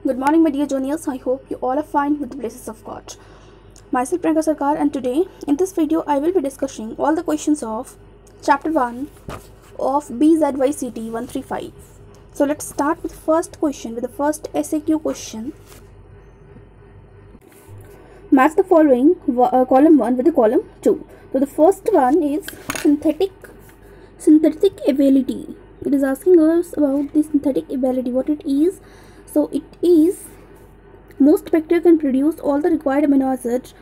Good morning, my dear juniors. I hope you all are fine with the blessings of God. Myself, Priyanka Sarkar, and today in this video, I will be discussing all the questions of Chapter 1 of BZYCT 135. So let's start with the first question, with the first SAQ question. Match the following column 1 with the column 2. So the first one is synthetic ability. It is asking us about the synthetic ability, what it is. So it is most bacteria can produce all the required amino acids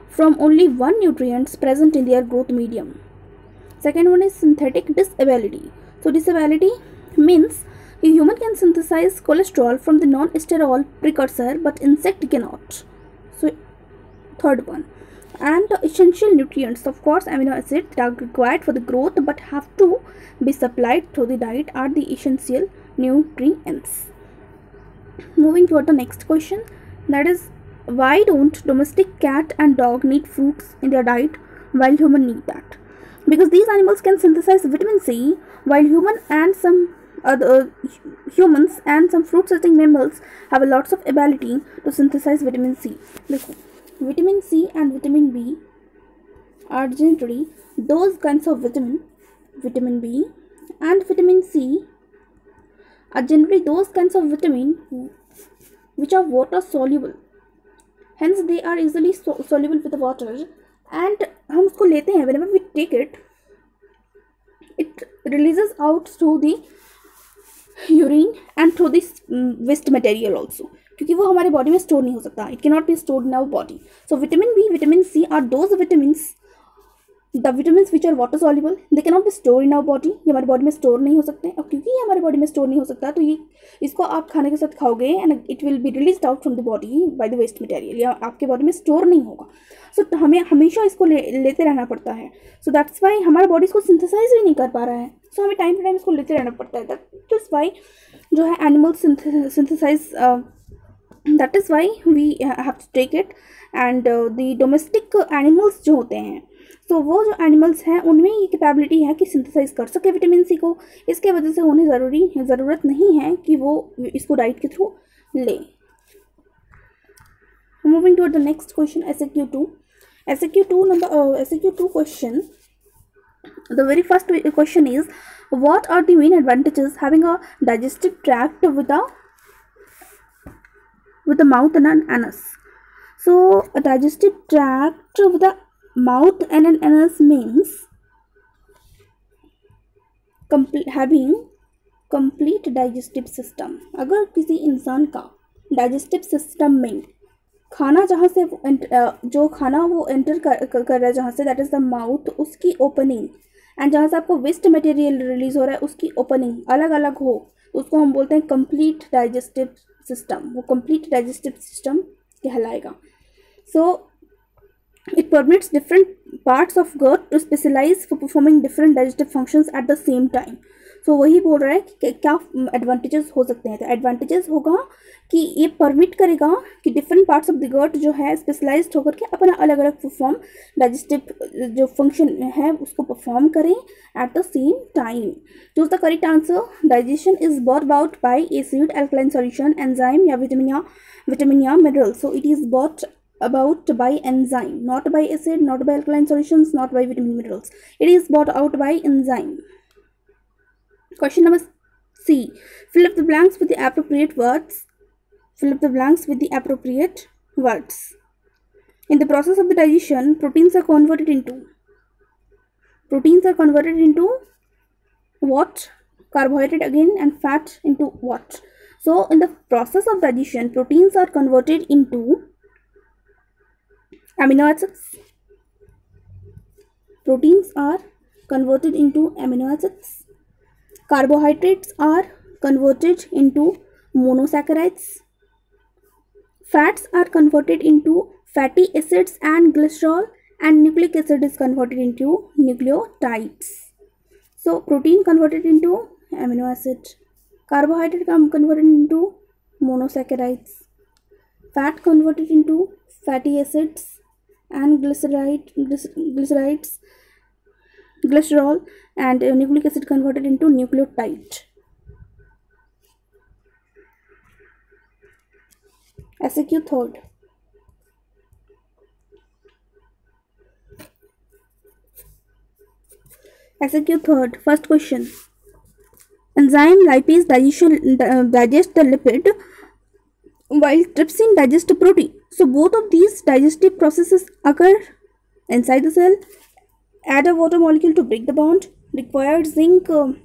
from only one nutrient present in their growth medium. Second one is synthetic disability. So disability means a human can synthesize cholesterol from the non-sterol precursor, but insect cannot. So third one, and the essential nutrients, of course amino acids that are required for the growth but have to be supplied through the diet, are the essential nutrients. Moving toward the next question, that is, why don't domestic cat and dog need fruits in their diet while human need that? Because these animals can synthesize vitamin C, while humans and some fruit eating mammals have a lots of ability to synthesize vitamin C. Listen, vitamin C and vitamin B are generally those kinds of vitamin B and vitamin C are generally those kinds of vitamin which are water soluble, hence they are easily soluble with the water, and हम उसको लेते हैं, whenever we take it, it releases out through the urine and through this waste material also, क्योंकि वो हमारे body में store नहीं हो सकता, it cannot be stored in our body. So vitamin B, vitamin C are those vitamins, the vitamins which are water soluble, they cannot be stored in our body. ये हमारे body में store नहीं हो सकते, और क्योंकि ये हमारे बॉडी में स्टोर नहीं हो सकता, तो ये इसको आप खाने के साथ खाओगे and it will be released out from the body by the waste material, या आपके बॉडी में स्टोर नहीं होगा. सो हमें हमेशा इसको लेते रहना पड़ता है. सो दैट्स वाई हमारा बॉडी इसको सिंथेसाइज भी नहीं कर पा रहा है. सो हमें टाइम टू टाइम इसको लेते रहना पड़ता है. दैट इज वाई जो है animal synthesise, that is why we have to take it. And the domestic animals जो होते हैं, तो वो जो एनिमल्स हैं उनमें ये कैपेबिलिटी है कि सिंथेसाइज कर सके विटामिन सी को. इसके वजह से उन्हें ज़रूरत नहीं है कि वो इसको डाइट के थ्रू ले. Moving to the next question, SAQ2 question. The very first question is, what are the main advantages having a digestive tract with a mouth and an anus? So a digestive tract with a mouth and an anus means having complete digestive system. अगर किसी इंसान का digestive system में खाना जहाँ से जो खाना वो एंटर कर रहा है जहाँ से, दैट इज़ द माउथ, उसकी ओपनिंग, एंड जहाँ से आपको वेस्ट मटेरियल रिलीज हो रहा है उसकी ओपनिंग अलग अलग हो, उसको हम बोलते हैं कंप्लीट डाइजेस्टिव सिस्टम. वो कंप्लीट डाइजेस्टिव सिस्टम कहलाएगा. सो it permits different parts of gut to specialize for performing different digestive functions at the same time. So वही बोल रहा है कि क्या एडवांटेजेस हो सकते हैं. तो एडवांटेजेस होगा कि ये परमिट करेगा कि different parts of the gut जो है स्पेशलाइज्ड होकर के अपना अलग अलग परफॉर्म डाइजेस्टिव जो फंक्शन है उसको परफॉर्म करें eight the same time. Choose the correct answer. Digestion is bought about by acid, alkaline solution, enzyme या विटामिन या mineral. So it is bought about by enzyme, not by acid, not by alkaline solutions, not by vitamin minerals. It is brought out by enzyme. Question number C. Fill up the blanks with the appropriate words. Fill up the blanks with the appropriate words. In the process of the digestion, proteins are converted into what? Carbohydrate again, and fat into what? So in the process of digestion, proteins are converted into amino acids. Proteins are converted into amino acids. Carbohydrates are converted into monosaccharides. Fats are converted into fatty acids and glycerol, and nucleic acid is converted into nucleotides. So protein converted into amino acid, carbohydrate converted into monosaccharides, fat converted into fatty acids and glycerol, and nucleic acid converted into nucleotide. SAQ third. SAQ third. First question. Enzyme lipase digest the lipid while trypsin digests the protein. So both of these digestive processes occur inside the cell. Add a water molecule to break the bond. Required zinc to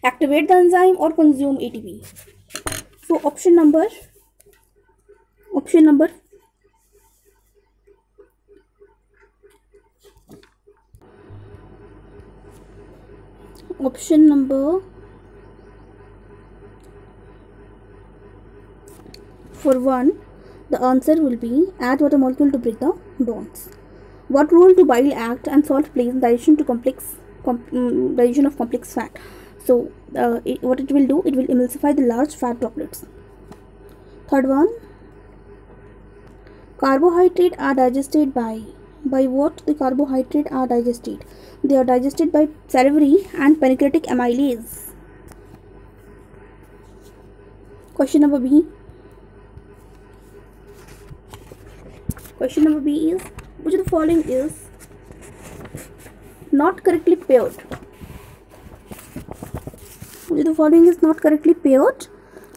activate the enzyme or consume ATP. So option number for 1, the answer will be add water molecule to break the bonds. What role do bile act and salt plays in digestion of complex fat? So what it will do, it will emulsify the large fat droplets. Third one, carbohydrates are digested by what? The carbohydrates are digested. They are digested by salivary and pancreatic amylase. Question number B. Question number B is, which of the following is not correctly paired? Which of the following is not correctly paired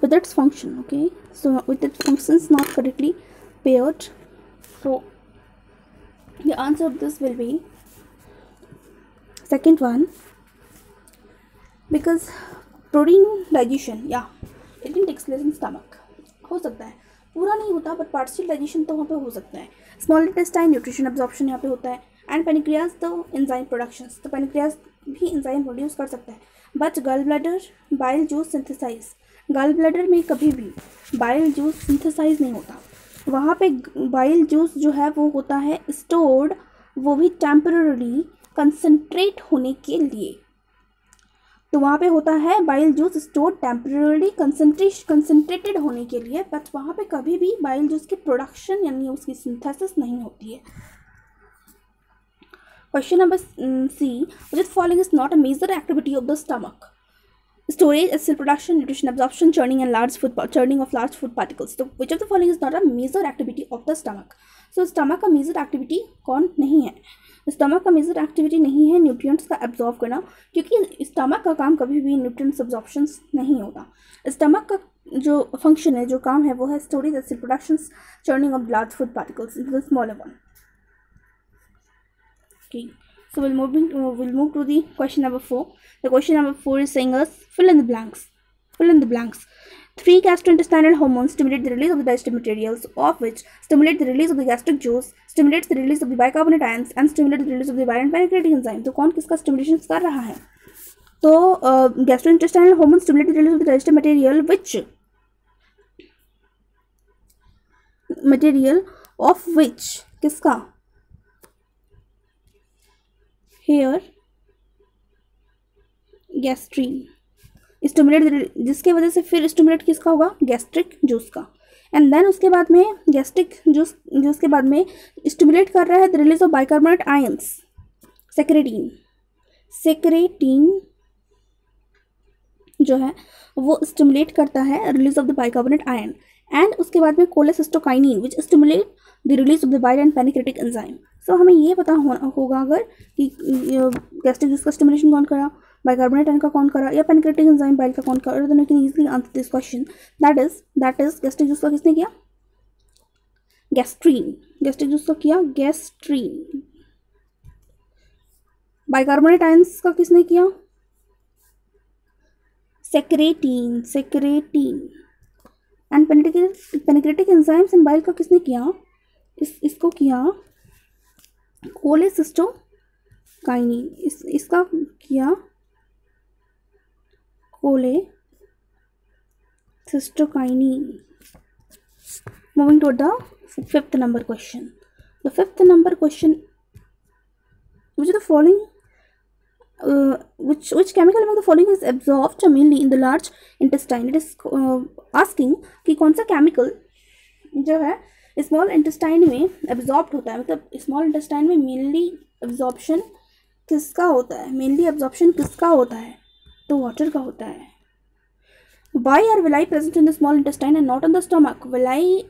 with its function? Okay, so with its functions not correctly paired. So the answer of this will be second one, because protein digestion, yeah, it can take place in stomach. हो सकता है, पूरा नहीं होता, but partial digestion तो वहाँ पे हो सकता है. स्मॉल इंटेस्टाइन न्यूट्रिशन एब्जॉर्प्शन यहाँ पे होता है. एंड पेनिक्रियाज तो एंजाइम प्रोडक्शन, तो पेनिक्रियाज भी एंजाइम प्रोड्यूस कर सकता है. But gall bladder bile juice synthesise, gall bladder में कभी भी बाइल जूस सिंथेसाइज नहीं होता. वहाँ पे बाइल जूस जो है वो होता है स्टोर्ड, वो भी टेम्पररी कंसनट्रेट होने के लिए. तो वहाँ पे होता है bile juice store temporary concentrated होने के लिए, बट वहाँ पे कभी भी बाइल जूस की प्रोडक्शन यानी उसकी सिंथेसिस नहीं होती है. Question number C, which following is not a major activity of the stomach? Storage, acid production, nutrition absorption, churning of large food particles. So which of the following is not a major activity of the stomach? So stomach का major activity कौन नहीं है? Stomach का major activity नहीं है nutrients का absorb करना, क्योंकि स्टमक का काम कभी भी न्यूट्रिएंट्स एब्जॉर्प्शन नहीं होता. स्टमक का जो फंक्शन है, जो काम है, वो है storage, acid production, churning of large food particles into the smaller one. Okay, so we'll move to the question number 4. The question number 4 is saying us fill in the blanks. 3 gastrointestinal hormones stimulate the release of the digestive materials, of which stimulate the release of the gastric juice, stimulates the release of the bicarbonate ions, and stimulate the release of the bile and pancreatic enzyme. तो कौन किसका stimulation कर रहा है? तो gastrointestinal hormones stimulate the release of the digestive material, किसका? Here gastrin stimulate, जिसके वजह से फिर स्टिमुलेट किसका होगा? गैस्ट्रिक जूस का. एंड देन उसके बाद में गैस्ट्रिक जूस के बाद में स्टिमुलेट कर रहा है the release of bicarbonate ions, secretin जो है वो स्टिमुलेट करता है release of the bicarbonate ion. And उसके बाद में cholecystokinin which stimulate the release of the bile and pancreatic enzyme. So हमें ये पता होगा अगर कि गैस्ट्रिक जूस का स्टिमुलेशन कौन करा, बाइकार्बोनेट आयन का कौन करा, या पेनिक्रेटिक एंजाइम बाइल का कौन करा, then you can easily answer this question. That is gastric juice का किसने किया? गैस्ट्रीन. गैस्ट्रिक जूस का किया गैस्ट्रीन. बाइकार्बोनेट आयंस का किसने किया? Secretin. And pancreatic enzymes in bile का किसने किया? इसको किया कोलेसिस्टोकाइनिन. इसका किया cholecystokinin. Moving to the 5th number question. The 5th number question, which of the following which chemical among the following is absorbed mainly in the large intestine? It is asking कि कौन सा chemical जो है small intestine में absorb होता है, मतलब small intestine में मेनली एब्जॉर्प्शन किसका होता है? तो वाटर का होता है. Why are villi present in the small intestine and not in the stomach? Villi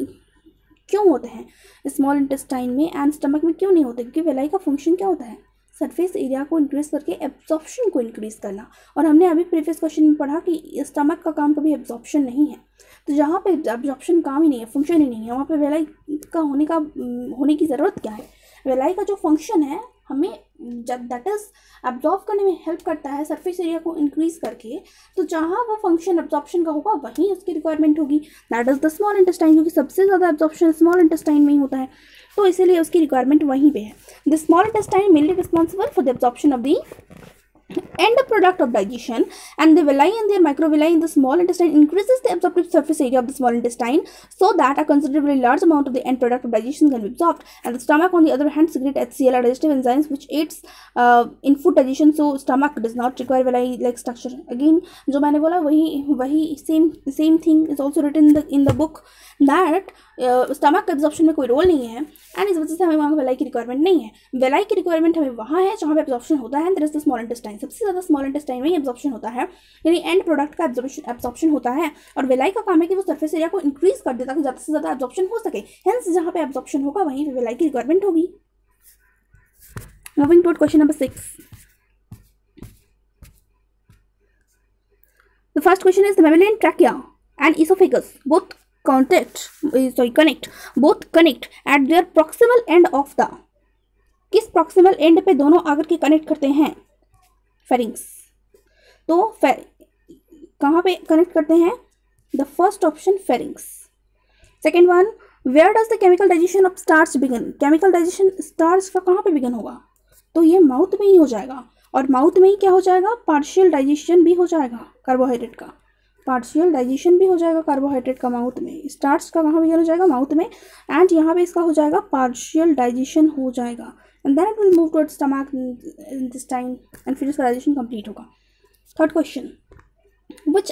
क्यों होते हैं स्मॉल इंटेस्टाइन में एंड स्टमक में क्यों नहीं होते? क्योंकि विलाई का फंक्शन क्या होता है? सरफेस एरिया को इंक्रीज करके एब्जॉर्प्शन को इंक्रीज करना। और हमने अभी प्रीवियस क्वेश्चन में पढ़ा कि स्टमक का काम कभी एब्जॉर्प्शन नहीं है, तो जहाँ पे एब्जॉर्प्शन काम ही नहीं है, फंक्शन ही नहीं है, वहाँ पे विलाई का होने की ज़रूरत क्या है? विलाई का जो फंक्शन है हमें जब दैट इज एब्जॉर्ब करने में हेल्प करता है सरफेस एरिया को इंक्रीज करके, तो जहाँ वो फंक्शन एब्जॉर्प्शन का होगा वहीं उसकी रिक्वायरमेंट होगी, that is the small intestine, क्योंकि सबसे ज़्यादा एब्जॉर्प्शन स्मॉल इंटेस्टाइन में ही होता है, तो इसीलिए उसकी रिक्वायरमेंट वहीं पे है। The small intestine mainly responsible for the absorption of the end product of digestion, and the villi and their microvilli in the small intestine increases the absorptive surface area of the small intestine so that a considerably large amount of the end product of digestion can be absorbed. And the stomach on the other hand secrete HCl, digestive enzymes which aids in food digestion, so stomach does not require villi like structure. Again जो मैंने बोला वही same thing is also written in the book that stomach absorption में कोई role नहीं है, and इस वजह से हमें वहाँ वेलाई की रिक्वायरमेंट नहीं है। वेलाई की रिक्वायरमेंट हमें वहाँ है जहाँ पे एब्जॉर्प्शन होता है, that is the small intestine. सबसे ज़्यादा स्मॉल इंटेस्टाइन में ही एब्जॉर्प्शन होता है, यानी एंड प्रोडक्ट का एब्जॉर्प्शन होता है, और वेलाई का काम है कि वो सरफेस एरिया को इंक्रीज कर दे ताकि ज़्यादा से ज़्यादा एब्जॉर्प्शन हो सके, हेंस जहाँ पे एब्जॉर्प्शन होगा वहीं पे वेलाई की रिक्वायरमेंट होगी। Moving to question number 6. The first question is the mammalian trachea and esophagus both connect at their proximal end of the, किस proximal end पे दोनों आकर के कनेक्ट करते हैं? फेरिंग्स। तो कहाँ पे कनेक्ट करते हैं? The first option pharynx. Second one, where does the chemical digestion of starch begin? Chemical digestion starch का कहाँ पे बिगिन होगा? तो ये माउथ में ही हो जाएगा, और माउथ में ही क्या हो जाएगा? पार्शियल डाइजेशन भी हो जाएगा कार्बोहाइड्रेट का, पार्शियल डाइजेशन भी हो जाएगा कार्बोहाइड्रेट का माउथ में। स्टार्च का कहाँ बिगिन हो जाएगा? माउथ में, एंड यहाँ पे इसका हो जाएगा पार्शियल डाइजेशन हो जाएगा, and then it will move towards stomach intestine and फिर इसका डाइजेशन कंप्लीट होगा। Third question, which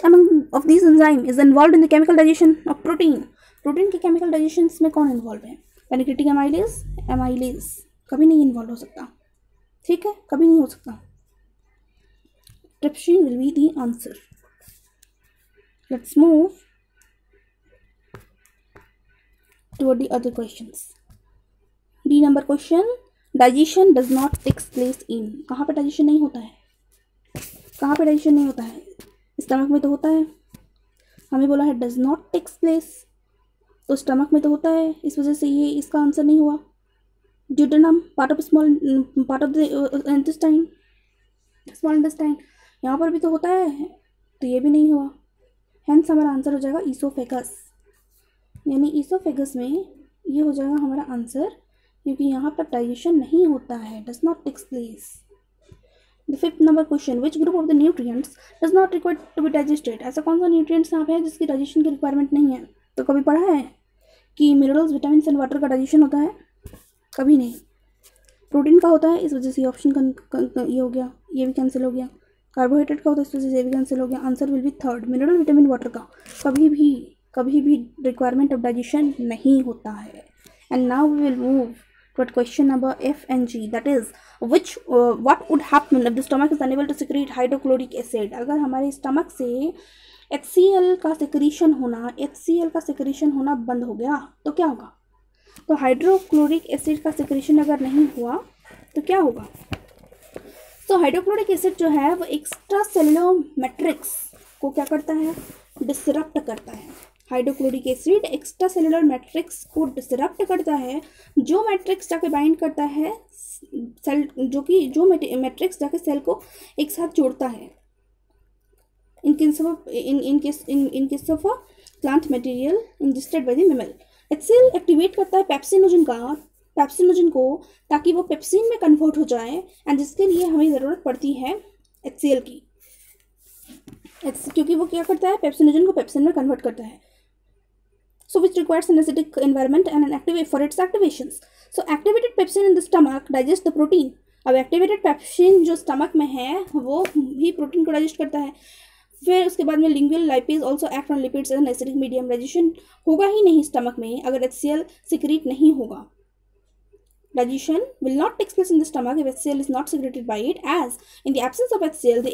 among of these enzyme is involved in the chemical digestion of protein? Protein के केमिकल डाइजेशन में कौन involve है? पेनिक्रेटिक amylase कभी नहीं involve हो सकता, ठीक है, कभी नहीं हो सकता। Trypsin will be the answer. Let's move toward the other questions. D number question, digestion does not take place in, कहाँ पे डाइजेशन नहीं होता है? कहाँ पे डाइजेशन नहीं होता है? स्टमक में तो होता है, हमें बोला है डज नॉट टेक्स प्लेस, तो स्टमक में तो होता है, इस वजह से ये इसका आंसर नहीं हुआ। Duodenum part of the intestine, small intestine, यहाँ पर भी तो होता है, तो ये भी नहीं हुआ, हेंस हमारा आंसर हो जाएगा ईसोफेगस, यानी ईसोफेगस में ये हो जाएगा हमारा आंसर, क्योंकि यहाँ पर डाइजेशन नहीं होता है, does not takes place. The fifth number question, which group of the nutrients does not require to be digested? ऐसा कौन सा न्यूट्रिएंट्स यहाँ पे है जिसकी डाइजेशन की रिक्वायरमेंट नहीं है? तो कभी पढ़ा है कि मिनरल्स, विटामिन एंड वाटर का डाइजेशन होता है? कभी नहीं। प्रोटीन का होता है, इस वजह से ये ऑप्शन ये हो गया, ये भी कैंसिल हो गया। कार्बोहाइड्रेट का होता है, इस वजह से ये भी कैंसिल हो गया। Answer will be third, mineral, vitamin, water का कभी भी रिक्वायरमेंट ऑफ डाइजेशन नहीं होता है। And now we will move toward question number F and G, that is what would happen if the stomach is unable to secrete hydrochloric acid? अगर हमारे stomach से HCl का सिक्रीशन होना बंद हो गया तो क्या होगा? तो हाइड्रोक्लोरिक एसिड का सिक्रीशन अगर नहीं हुआ तो क्या होगा? तो हाइड्रोक्लोरिक एसिड जो है वो एक्स्ट्रा सेलुलर मैट्रिक्स को क्या करता है? डिसरप्ट करता है। Hydrochloric acid extra cellular matrix को डिसरप्ट करता है, जो मैट्रिक्स जाके बाइंड करता है सेल, जो मैट्रिक्स जाके सेल को एक साथ जोड़ता है। In case of plant material ingested by the mammal. HCl activate करता है पेप्सिनोजन को ताकि वो पेप्सिन में कन्वर्ट हो जाए, एंड जिसके लिए हमें ज़रूरत पड़ती है HCl की, क्योंकि वो क्या करता है? पेप्सिनोजन को पेप्सिन में कन्वर्ट करता है। So which requires an acidic environment and an active for its activations. So activated pepsin in the stomach digest the protein. अब एक्टिवेटेड पेप्सिन जो स्टमक में है वो भी प्रोटीन को डाइजेस्ट करता है। फिर उसके बाद में lingual lipase also act on lipids as an acidic medium. Digestion होगा ही नहीं स्टमक में अगर HCl सिक्रीट नहीं होगा। digestion will not take place in the stomach if HCl is not secreted by it, as in the absence of HCl, the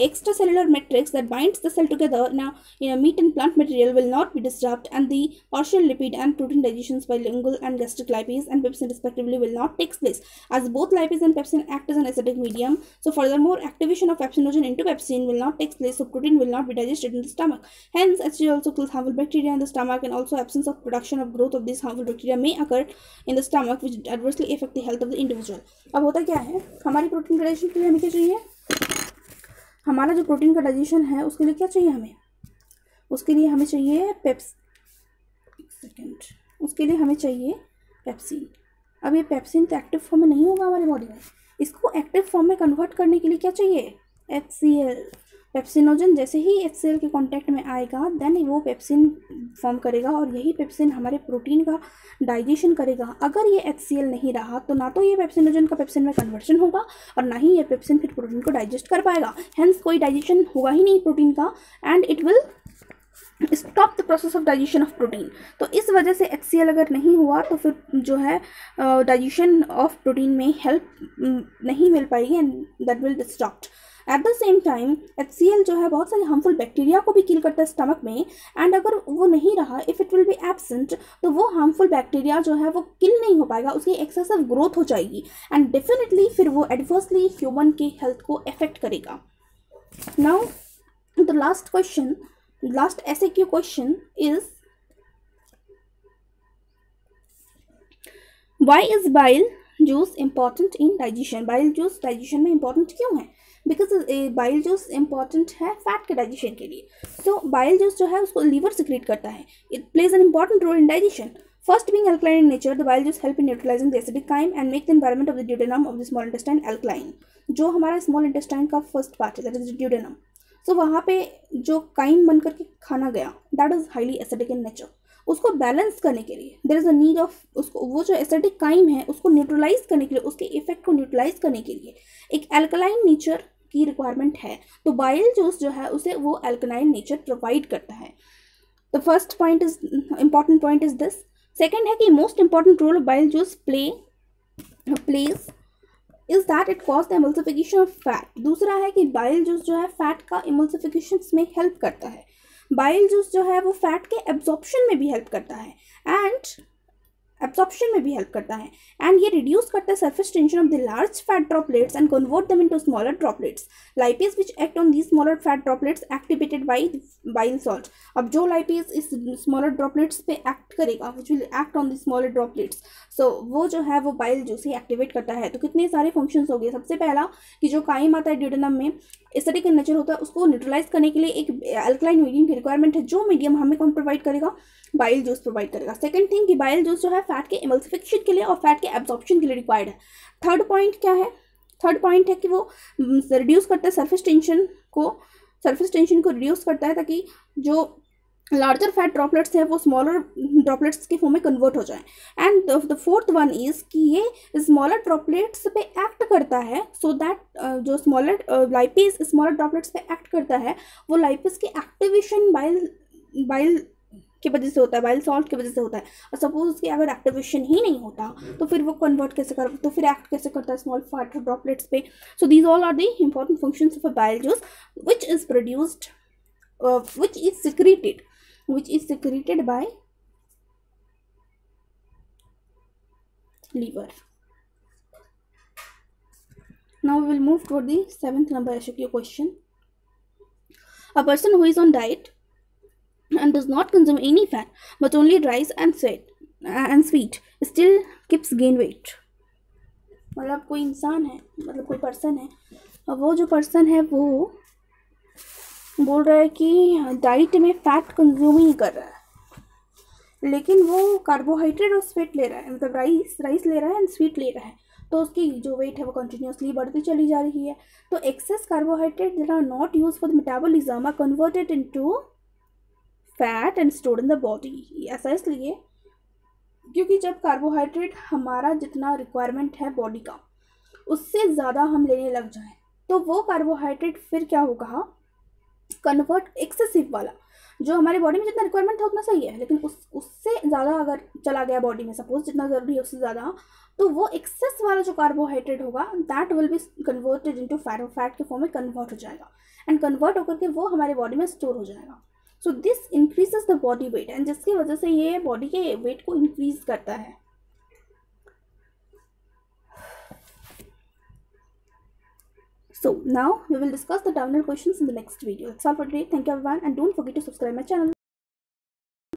extracellular matrix that binds the cell together in a meat and plant material will not be disturbed, and the partial lipid and protein digestions by lingual and gastric lipase and pepsin respectively will not take place, as both lipase and pepsin act as an acidic medium. So furthermore, activation of pepsinogen into pepsin will not take place, so protein will not be digested in the stomach. Hence, HCl also kills harmful bacteria in the stomach, and also absence of production of growth of these harmful bacteria may occur in the stomach, which adversely affect the health of the individual. अब होता क्या है, हमारी protein का digestion के लिए हमें क्या चाहिए, हमारा जो प्रोटीन का डाइजेशन है उसके लिए क्या चाहिए हमें, उसके लिए हमें चाहिए उसके लिए हमें चाहिए पेप्सिन. अब ये पेप्सिन तो एक्टिव फॉर्म में नहीं होगा हमारी बॉडी में, इसको एक्टिव फॉर्म में कन्वर्ट करने के लिए क्या चाहिए, HCl. पेप्सिनोजन जैसे ही HCl के कांटेक्ट में आएगा देन वो पेप्सिन फॉर्म करेगा, और यही पेप्सिन हमारे प्रोटीन का डाइजेशन करेगा. अगर ये HCl नहीं रहा तो ना तो ये पेप्सिनोजन का पेप्सिन में कन्वर्शन होगा और ना ही ये पेप्सिन फिर प्रोटीन को डाइजेस्ट कर पाएगा. हेंस कोई डाइजेशन होगा ही नहीं प्रोटीन का, and it will stop the process of digestion of protein. तो इस वजह से HCl अगर नहीं हुआ तो फिर जो है डाइजेशन ऑफ प्रोटीन में हेल्प नहीं मिल पाएगी, एंड दैट विल डिस्टॉप्ड. At the same time HCl जो है बहुत सारे हार्मफुल बैक्टीरिया को भी किल करता है स्टमक में, एंड अगर वो नहीं रहा, if it will B absent, तो वो हार्मफुल बैक्टीरिया जो है वो किल नहीं हो पाएगा, उसकी एक्सेसिव ग्रोथ हो जाएगी, एंड डेफिनेटली फिर वो एडवर्सली ह्यूमन की हेल्थ को अफेक्ट करेगा. Now the last question, last SAQ question is, why is bile juice important in digestion? Bile juice digestion में important क्यों है? Because bile juice important है फैट के डाइजेशन के लिए. So bile juice जो है उसको लीवर सिक्रेट करता है. It plays an important role in digestion. First, being alkaline in nature, the bile juice help in neutralizing the acidic chyme and make the environment of the duodenum of the small intestine alkaline. जो हमारा small intestine का first part है, that is the duodenum. So वहाँ पे जो crime बन करके खाना गया, that is highly acidic in nature. उसको बैलेंस करने के लिए there is a need of, उसको वो जो एसिडिक काइम है उसको न्यूट्रलाइज करने के लिए, उसके इफेक्ट को न्यूट्रलाइज करने के लिए एक एल्कलाइन नेचर की रिक्वायरमेंट है. तो बाइल जूस जो है उसे वो एल्कलाइन नेचर प्रोवाइड करता है. The first point is important point is this. Second है कि most important role of bile juice plays is that it cause the emulsification of fat. दूसरा है कि बाइल जूस जो है फैट का एमल्सिफिकेशन में हेल्प करता है. बाइल जूस जो है वो फैट के एब्जॉर्प्शन में भी हेल्प करता है, एंड ये रिड्यूस करता है surface tension of the large fat droplets and convert them into smaller droplets. Lipase which act on these smaller fat droplets activated by bile salt. अब जो लाइपेज इस स्मॉलर ड्रॉपलेट्स पे act करेगा, which will act on the smaller droplets, so वो जो है वो bile juice ही activate करता है. तो कितने सारे फंक्शंस हो गए. सबसे पहला कि जो काइम आता है ड्यूडेनम में एसिडिक इन नेचर होता है, उसको न्यूट्रलाइज करने के लिए एक अल्कलाइन मीडियम की रिक्वायरमेंट है. जो मीडियम हमें कौन प्रोवाइड करेगा, बाइल जूस प्रोवाइड करेगा. सेकंड थिंग कि बाइल जूस जो है फैट के एमल्सिफिकेशन के लिए और फैट के एब्जॉर्प्शन के लिए रिक्वायर्ड है. थर्ड पॉइंट क्या है, थर्ड पॉइंट है कि वो रिड्यूस करता है सरफेस टेंशन को रिड्यूस करता है ताकि जो लार्जर फैट ड्रॉपलेट्स है वो स्मॉलर ड्रॉपलेट्स के फॉर्म में कन्वर्ट हो जाए. And the fourth one is कि ये स्मॉलर ड्रॉपलेट्स पे एक्ट करता है, सो दैट जो स्मॉलर लाइपेज स्मॉलर ड्रॉपलेट्स पे एक्ट करता है, वो लाइपेज की एक्टिवेशन बाइल की वजह से होता है, बाइल सॉल्ट की वजह से होता है. और सपोज उसकी अगर एक्टिवेशन ही नहीं होता तो फिर वो कन्वर्ट कैसे कर, तो फिर एक्ट कैसे करता है स्मॉल फैट ड्रॉपलेट्स पे. So these all are the important functions of a bile juice which is produced which is secreted by liver. Now we will move toward the 7th number SQ question. A person who is on diet and does not consume any fat but only rice and sweet still keeps gain weight. मतलब कोई इंसान है, मतलब कोई person है, और वो जो पर्सन है वो बोल रहा है कि डाइट में फैट कंज्यूम ही कर रहा है, लेकिन वो कार्बोहाइड्रेट और स्वीट ले रहा है, मतलब राइस ले रहा है एंड स्वीट ले रहा है, तो उसकी जो वेट है वो कंटिन्यूसली बढ़ती चली जा रही है. तो excess carbohydrate that are not use for the metabolism are converted into fat and stored in the body. ऐसा इसलिए क्योंकि जब कार्बोहाइड्रेट हमारा जितना रिक्वायरमेंट है बॉडी का उससे ज़्यादा हम लेने लग जाएं तो वो कार्बोहाइड्रेट फिर क्या होगा, कन्वर्ट एक्सेसिव वाला जो हमारे बॉडी में जितना रिक्वायरमेंट था उतना सही है, लेकिन उससे ज़्यादा अगर चला गया बॉडी में, सपोज जितना ज़रूरी है उससे ज़्यादा, तो वो एक्सेस वाला जो कार्बोहाइड्रेट होगा that will be converted into fat, और फैट के फॉर्म में कन्वर्ट हो जाएगा, एंड कन्वर्ट होकर के वो हमारे बॉडी में स्टोर हो जाएगा। So this increases the body weight, and जिसकी वजह से ये बॉडी के वेट को इंक्रीज करता है। So now we will discuss the download questions in the next video. That's all for today. Thank you everyone, and don't forget to subscribe my channel.